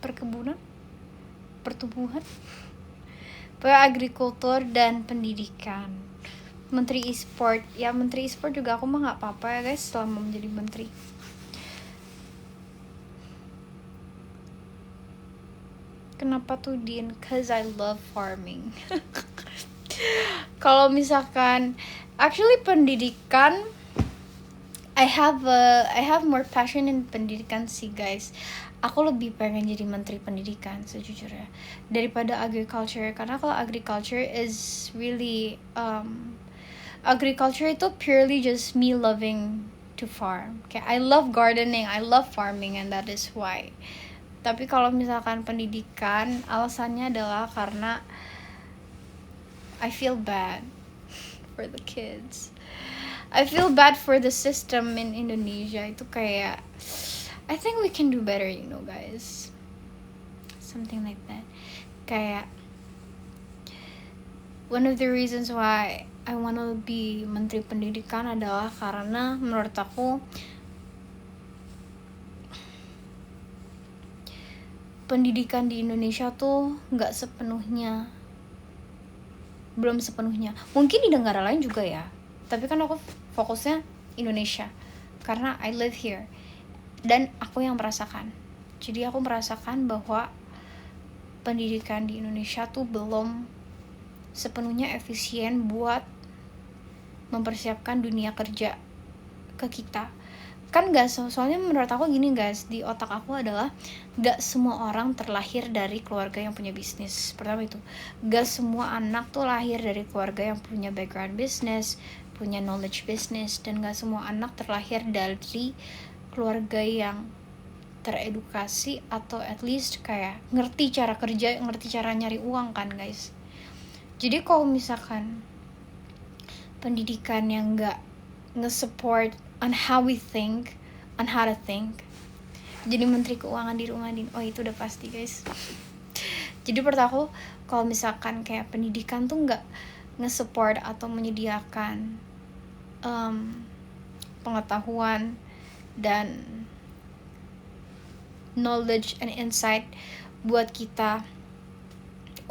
pertumbuhan, agrikultur dan pendidikan. Menteri e-sport ya, menteri e-sport juga aku mah nggak apa-apa ya guys selama menjadi menteri. Kenapa tuh Din? Cause I love farming. Kalau misalkan actually pendidikan, I have more passion in pendidikan sih guys. Aku lebih pengen jadi menteri pendidikan sejujurnya daripada agriculture, karena kalau agriculture is really agriculture itu purely just me loving to farm. Kayak I love gardening, I love farming, and that is why. Tapi kalau misalkan pendidikan, alasannya adalah karena I feel bad for the kids. I feel bad for the system in Indonesia. Itu kayak I think we can do better, you know guys. Something like that. Kayak one of the reasons why I wanna be menteri pendidikan adalah karena menurut aku pendidikan di Indonesia tuh belum sepenuhnya. Mungkin di negara lain juga ya, tapi kan aku fokusnya Indonesia karena I live here dan aku yang merasakan. Jadi aku merasakan bahwa pendidikan di Indonesia tuh belum sepenuhnya efisien buat mempersiapkan dunia kerja ke kita. Kan gak, soalnya menurut aku gini guys, di otak aku adalah gak semua orang terlahir dari keluarga yang punya bisnis. Pertama itu, gak semua anak tuh lahir dari keluarga yang punya background bisnis, punya knowledge bisnis, dan gak semua anak terlahir dari keluarga yang teredukasi atau at least kayak ngerti cara kerja, ngerti cara nyari uang kan guys. Jadi kalau misalkan pendidikan yang gak nge-support on how we think, on how to think, jadi menteri keuangan di rumah Din, oh itu udah pasti guys. Jadi menurut aku kalau misalkan kayak pendidikan tuh nge-support atau menyediakan pengetahuan dan knowledge and insight buat kita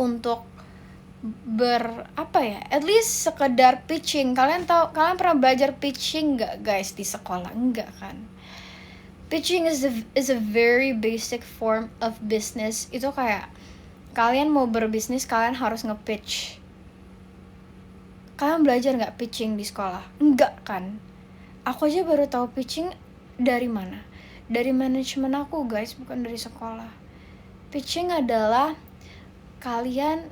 untuk at least sekedar pitching. Kalian pernah belajar pitching nggak guys di sekolah? Enggak kan? Pitching is a very basic form of business. Itu kayak kalian mau berbisnis, kalian harus nge-pitch. Kalian belajar nggak pitching di sekolah? Enggak kan? Aku aja baru tahu pitching dari mana? Dari manajemen aku guys, bukan dari sekolah. Pitching adalah kalian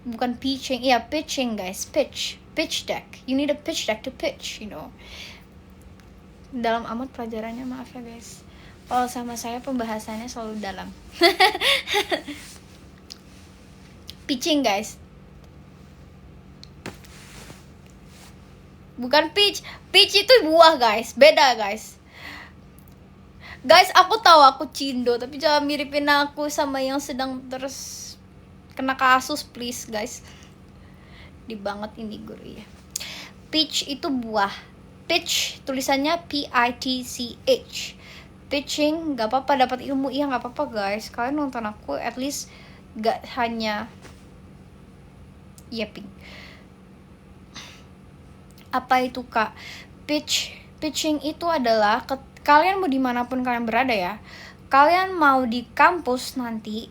bukan pitching, pitching guys, pitch deck. You need a pitch deck to pitch, Dalam amat pelajarannya, maaf ya guys. Kalau sama saya pembahasannya selalu dalam. Pitching guys. Bukan peach itu buah guys, beda guys. Guys, aku tahu aku cindo, tapi jangan miripin aku sama yang sedang kena kasus please guys. Di banget ini guru ya. Peach itu buah. Pitch tulisannya P-I-T-C-H. Pitching gak apa-apa, dapat ilmu iya gak apa-apa guys. Kalian nonton aku at least gak hanya yapping. Apa itu kak? Pitching itu adalah kalian mau dimanapun kalian berada ya. Kalian mau di kampus nanti,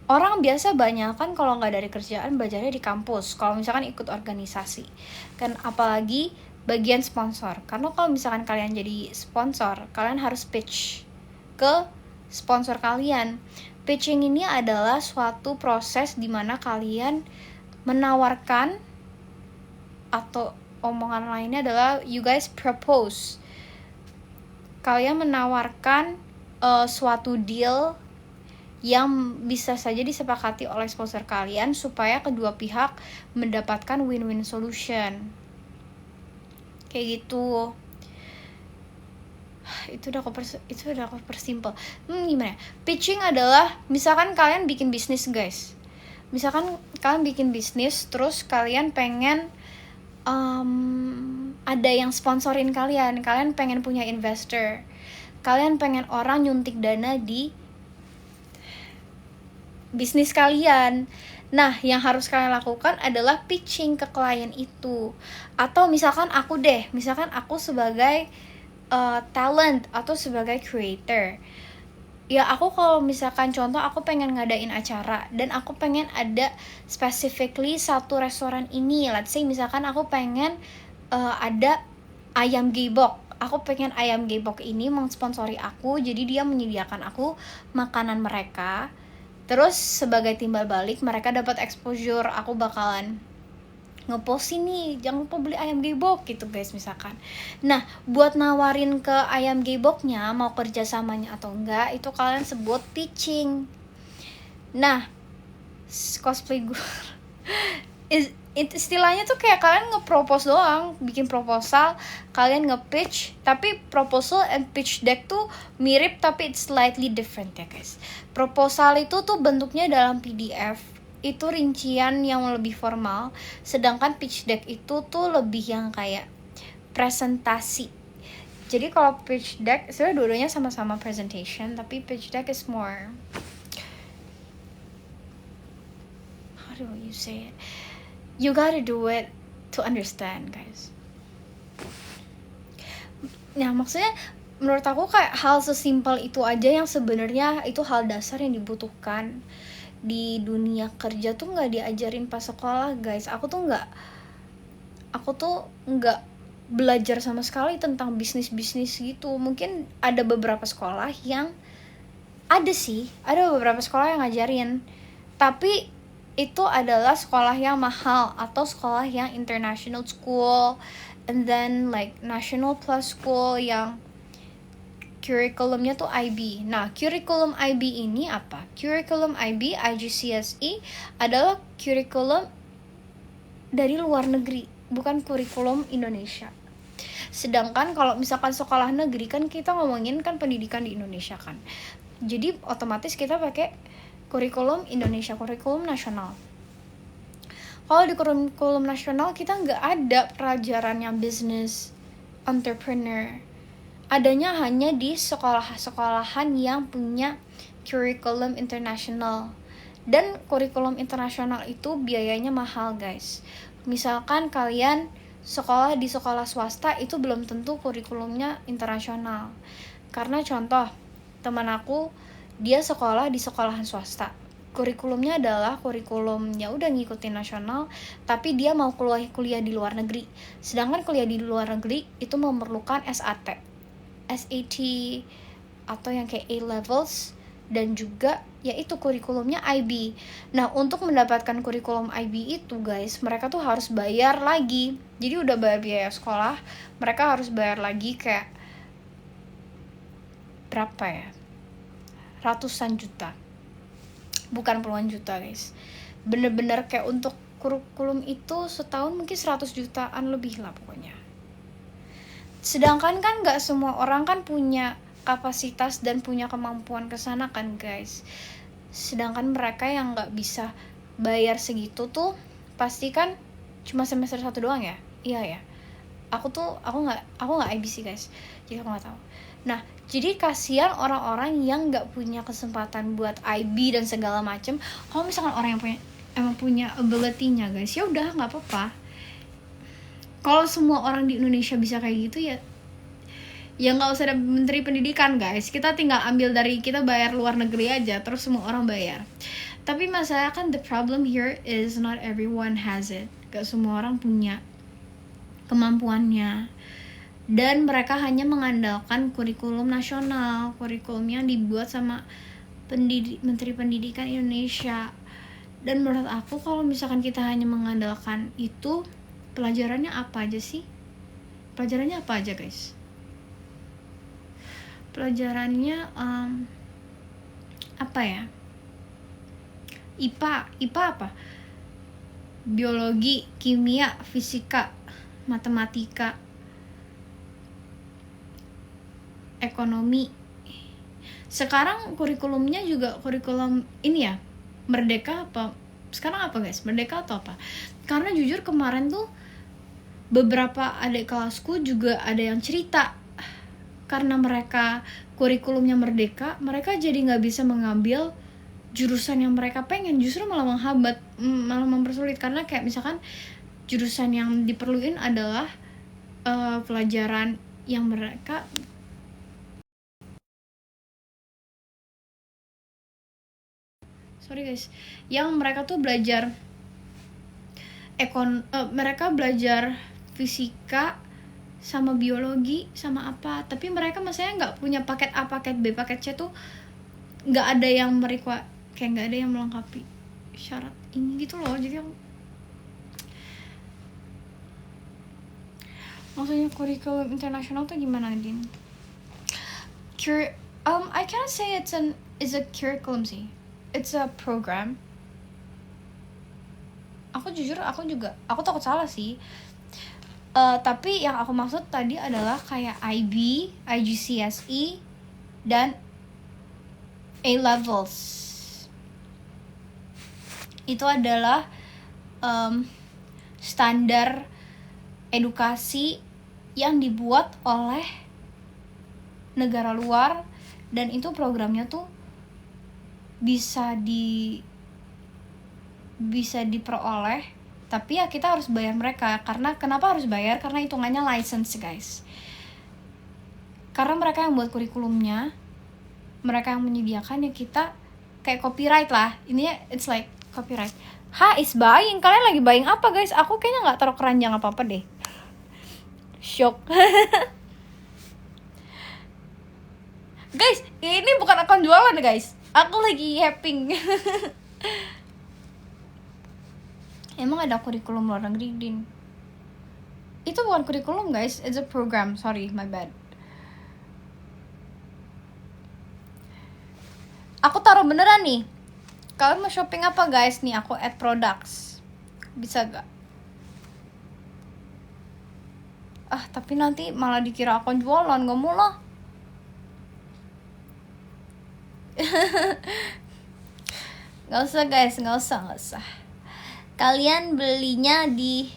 orang biasa banyak kan kalau nggak dari kerjaan belajarnya di kampus. Kalau misalkan ikut organisasi, kan apalagi bagian sponsor. Karena kalau misalkan kalian jadi sponsor, kalian harus pitch ke sponsor kalian. Pitching ini adalah suatu proses di mana kalian menawarkan, atau omongan lainnya adalah you guys propose. Kalian menawarkan suatu deal yang bisa saja disepakati oleh sponsor kalian supaya kedua pihak mendapatkan win-win solution. Kayak gitu. Itu udah aku persimple. Gimana? Pitching adalah misalkan kalian bikin bisnis guys. Misalkan kalian bikin bisnis terus kalian pengen ada yang sponsorin kalian pengen punya investor, kalian pengen orang nyuntik dana di bisnis kalian. Nah, yang harus kalian lakukan adalah pitching ke klien itu. Atau misalkan aku sebagai talent atau sebagai creator. Ya aku kalau misalkan contoh aku pengen ngadain acara dan aku pengen ada specifically satu restoran ini. Let's say misalkan aku pengen ada ayam gebok. Aku pengen ayam gebok ini mensponsori aku, jadi dia menyediakan aku makanan mereka. Terus sebagai timbal balik mereka dapat exposure, aku bakalan ngepost ini, jangan lupa beli ayam gebok gitu guys misalkan. Nah, buat nawarin ke ayam geboknya mau kerjasamanya atau enggak, itu kalian sebut pitching. Nah, cosplay gue istilahnya tuh kayak kalian nge-propose doang, bikin proposal, kalian nge-pitch, tapi proposal and pitch deck tuh mirip tapi it's slightly different ya guys. Proposal itu tuh bentuknya dalam PDF, itu rincian yang lebih formal, sedangkan pitch deck itu tuh lebih yang kayak presentasi. Jadi kalau pitch deck sebenarnya dua-duanya sama-sama presentation, tapi pitch deck is more, how do you say it, you gotta do it to understand guys. Nah maksudnya menurut aku kayak hal sesimpel itu aja yang sebenarnya itu hal dasar yang dibutuhkan di dunia kerja tuh nggak diajarin pas sekolah guys. Aku tuh nggak belajar sama sekali tentang bisnis gitu. Mungkin ada beberapa sekolah yang ada beberapa sekolah yang ngajarin, tapi itu adalah sekolah yang mahal atau sekolah yang international school, and then like national plus school yang kurikulumnya tuh IB. Nah, kurikulum IB ini apa? Kurikulum IB, IGCSE adalah kurikulum dari luar negeri, bukan kurikulum Indonesia. Sedangkan kalau misalkan sekolah negeri kan kita ngomongin kan pendidikan di Indonesia kan. Jadi otomatis kita pakai kurikulum Indonesia, kurikulum nasional. Kalau di kurikulum nasional kita nggak ada pelajaran yang business entrepreneur. Adanya hanya di sekolah-sekolahan yang punya kurikulum internasional. Dan kurikulum internasional itu biayanya mahal, guys. Misalkan kalian sekolah di sekolah swasta, itu belum tentu kurikulumnya internasional. Karena contoh, teman aku dia sekolah di sekolahan swasta. Kurikulumnya adalah kurikulum ya udah ngikutin nasional, tapi dia mau kuliah di luar negeri. Sedangkan kuliah di luar negeri itu memerlukan SAT atau yang kayak A-levels, dan juga yaitu kurikulumnya IB. Nah, untuk mendapatkan kurikulum IB itu guys, mereka tuh harus bayar lagi. Jadi udah bayar biaya sekolah, mereka harus bayar lagi kayak berapa ya, ratusan juta, bukan puluhan juta guys. Bener-bener kayak untuk kurikulum itu setahun mungkin 100 jutaan lebih lah pokoknya. Sedangkan kan gak semua orang kan punya kapasitas dan punya kemampuan kesana kan guys. Sedangkan mereka yang gak bisa bayar segitu tuh pasti kan cuma semester 1 doang ya. Iya ya, aku nggak IBC guys, jadi aku nggak tahu. Nah, jadi kasihan orang-orang yang nggak punya kesempatan buat IB dan segala macem. Kalau misalkan orang yang emang punya ability-nya guys, ya udah nggak apa-apa. Kalau semua orang di Indonesia bisa kayak gitu ya nggak usah ada menteri pendidikan guys. Kita tinggal ambil dari kita bayar luar negeri aja, terus semua orang bayar. Tapi masalah kan the problem here is not everyone has it. Gak semua orang punya kemampuannya, dan mereka hanya mengandalkan kurikulum nasional, kurikulum yang dibuat sama Menteri Pendidikan Indonesia. Dan menurut aku kalau misalkan kita hanya mengandalkan itu, pelajarannya apa aja sih? Pelajarannya apa aja guys? Pelajarannya apa ya? IPA apa? Biologi, kimia, fisika, matematika, ekonomi. Sekarang kurikulumnya juga kurikulum ini ya, Merdeka apa? Sekarang apa guys? Merdeka atau apa? Karena jujur kemarin tuh beberapa adik kelasku juga ada yang cerita, karena mereka kurikulumnya Merdeka, mereka jadi nggak bisa mengambil jurusan yang mereka pengen, justru malah menghambat, malah mempersulit. Karena kayak misalkan jurusan yang diperluin adalah pelajaran yang mereka yang mereka tuh belajar mereka belajar fisika sama biologi sama apa, tapi mereka maksudnya nggak punya paket A, paket B, paket C tuh nggak ada yang mereka kayak nggak ada yang melengkapi syarat ini gitu loh. Jadi maksudnya kurikulum internasional tuh gimana Din? I can't say it's a curriculum sih, it's a program. Aku takut salah sih. Tapi yang aku maksud tadi adalah kayak IB, IGCSE, dan A-levels. Itu adalah standar edukasi yang dibuat oleh negara luar, dan itu programnya tuh bisa diperoleh, tapi ya kita harus bayar mereka. Karena kenapa harus bayar? Karena hitungannya license guys. Karena mereka yang buat kurikulumnya, mereka yang menyediakan, ya kita kayak copyright lah. Ini it's like copyright. Is buying. Kalian lagi buying apa guys? Aku kayaknya nggak taruh keranjang apa deh. Shock. Guys, ini bukan akun jualan guys. Aku lagi happing. Emang ada kurikulum luar negeri, Din? Itu bukan kurikulum guys, it's a program. Sorry, my bad. Aku taruh beneran nih. Kalian mau shopping apa guys? Nih aku add products. Bisa gak? Tapi nanti malah dikira akun jualan. Gak mau lah. Gak usah guys, gak usah. Kalian belinya di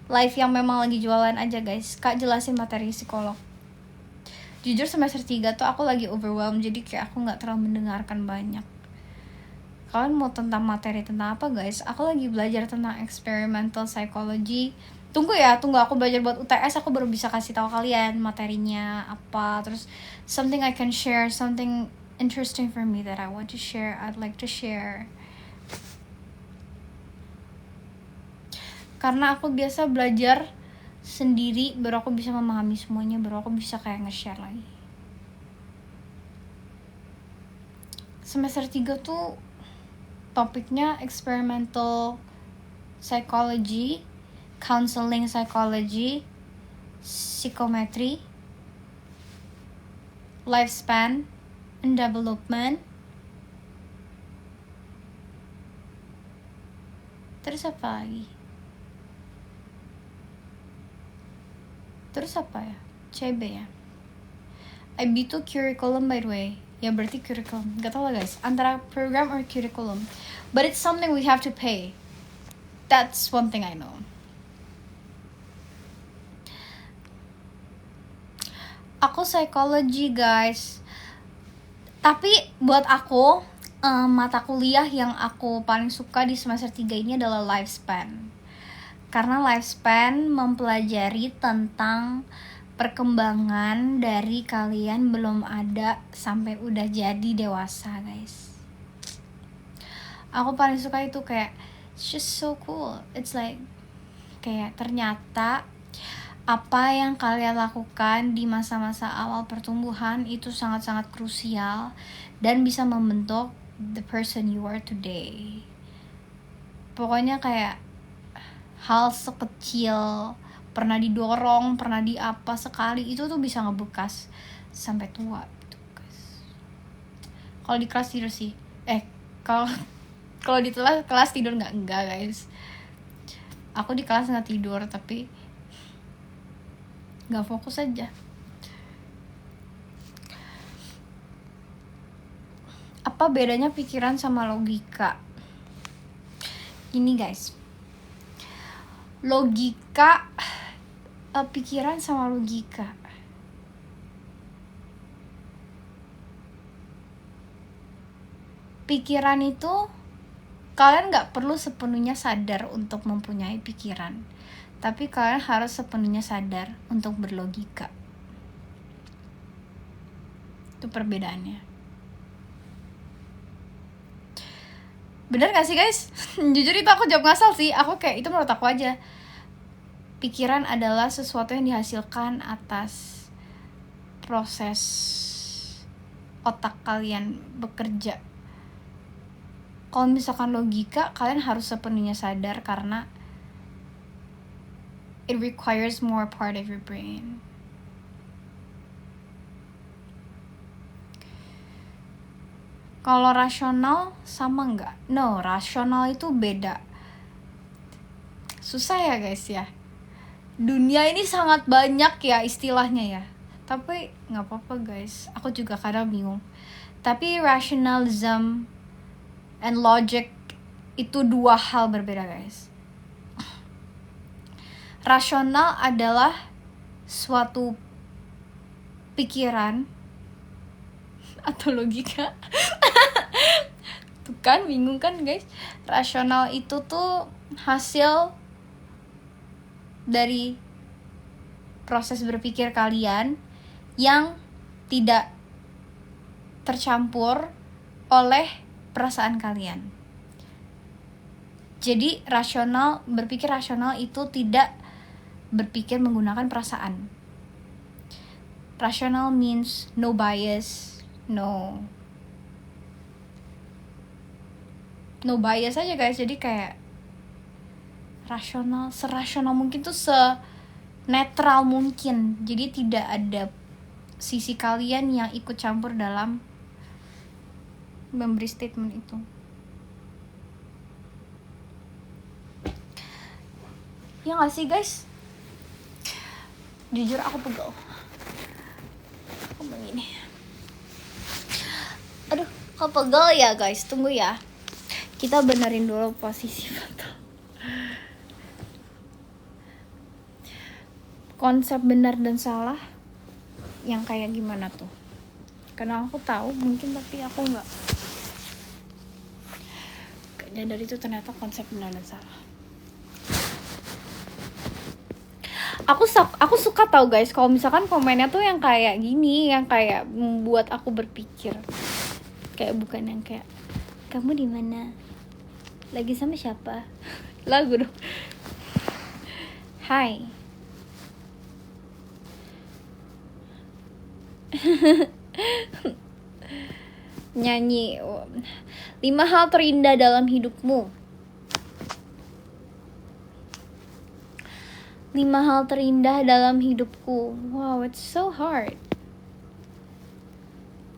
live yang memang lagi jualan aja guys. Kak jelasin materi psikolog. Jujur semester 3 tuh aku lagi overwhelmed, jadi kayak aku gak terlalu mendengarkan banyak. Kalian mau tentang materi tentang apa guys? Aku lagi belajar tentang experimental psychology. Tunggu aku belajar buat UTS, aku baru bisa kasih tahu kalian materinya apa. Terus something I can share, something interesting for me that I want to share, I'd like to share. Karena aku biasa belajar sendiri, baru aku bisa memahami semuanya, baru aku bisa kayak nge-share lagi. Semester 3 tuh topiknya experimental psychology, counseling psychology, psychometry, lifespan and development. Terus apa lagi? Terus apa ya? CB ya? IB2 curriculum by the way. Ya berarti curriculum. Gak tau lah guys, antara program or curriculum. But it's something we have to pay. That's one thing I know. Aku psychology guys. Tapi buat aku mata kuliah yang aku paling suka di semester 3 ini adalah lifespan. Karena lifespan mempelajari tentang perkembangan dari kalian belum ada sampai udah jadi dewasa guys. Aku paling suka itu kayak it's just so cool. It's like kayak ternyata apa yang kalian lakukan di masa-masa awal pertumbuhan itu sangat-sangat krusial dan bisa membentuk the person you are today. Pokoknya kayak hal sekecil, pernah didorong, pernah di apa sekali, itu tuh bisa ngebekas sampai tua gitu guys. Kalau di kelas tidur sih, kalau di kelas tidur enggak guys. Aku di kelas nggak tidur tapi nggak fokus aja. Apa bedanya pikiran sama logika? Gini guys, logika, pikiran sama logika. Pikiran itu kalian gak perlu sepenuhnya sadar untuk mempunyai pikiran, tapi kalian harus sepenuhnya sadar untuk berlogika. Itu perbedaannya. Bener gak sih guys? Jujur itu aku jawab ngasal sih. Aku kayak itu menurut aku aja. Pikiran adalah sesuatu yang dihasilkan atas proses otak kalian bekerja. Kalau misalkan logika, kalian harus sepenuhnya sadar karena it requires more part of your brain. Kalau rasional sama enggak? No, rasional itu beda. Susah ya guys ya. Dunia ini sangat banyak ya istilahnya ya. Tapi gak apa-apa guys, aku juga kadang bingung. Tapi rationalism and logic itu dua hal berbeda guys. Rasional adalah suatu pikiran atau logika. Tuh kan, bingung kan guys. Rasional itu tuh hasil dari proses berpikir kalian yang tidak tercampur oleh perasaan kalian. Jadi berpikir rasional itu tidak berpikir menggunakan perasaan. Rasional means no bias, no bias aja guys. Jadi kayak rasional, serasional mungkin tuh, netral mungkin. Jadi tidak ada sisi kalian yang ikut campur dalam memberi statement itu. Ya gak sih guys? Jujur aku pegel. Aku begini. Aduh, kok pegel ya guys? Tunggu ya. Kita benerin dulu posisi foto. konsep benar dan salah yang kayak gimana tuh? Karena aku tahu mungkin, tapi aku nggak nyadar itu ternyata konsep benar dan salah. Aku suka tahu guys kalau misalkan komennya tuh yang kayak gini, yang kayak membuat aku berpikir. Kayak bukan yang kayak kamu di mana? Lagi sama siapa? Lagu dong. Hai. Nyanyi 5 hal terindah dalam hidupmu. 5 hal terindah dalam hidupku. Wow, it's so hard.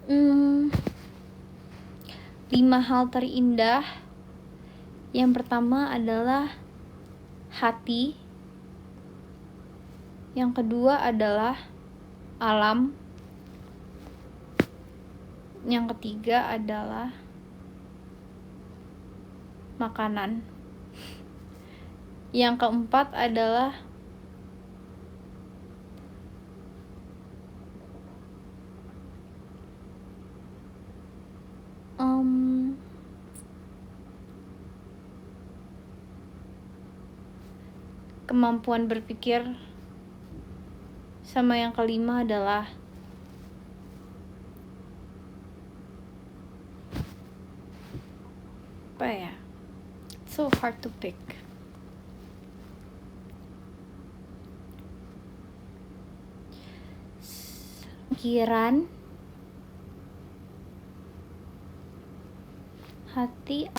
5 hal terindah. Yang pertama adalah hati. Yang kedua adalah alam. Yang ketiga adalah makanan. Yang keempat adalah kemampuan berpikir. Sama yang kelima adalah apa ya? So hard to pick. Pikiran, hati,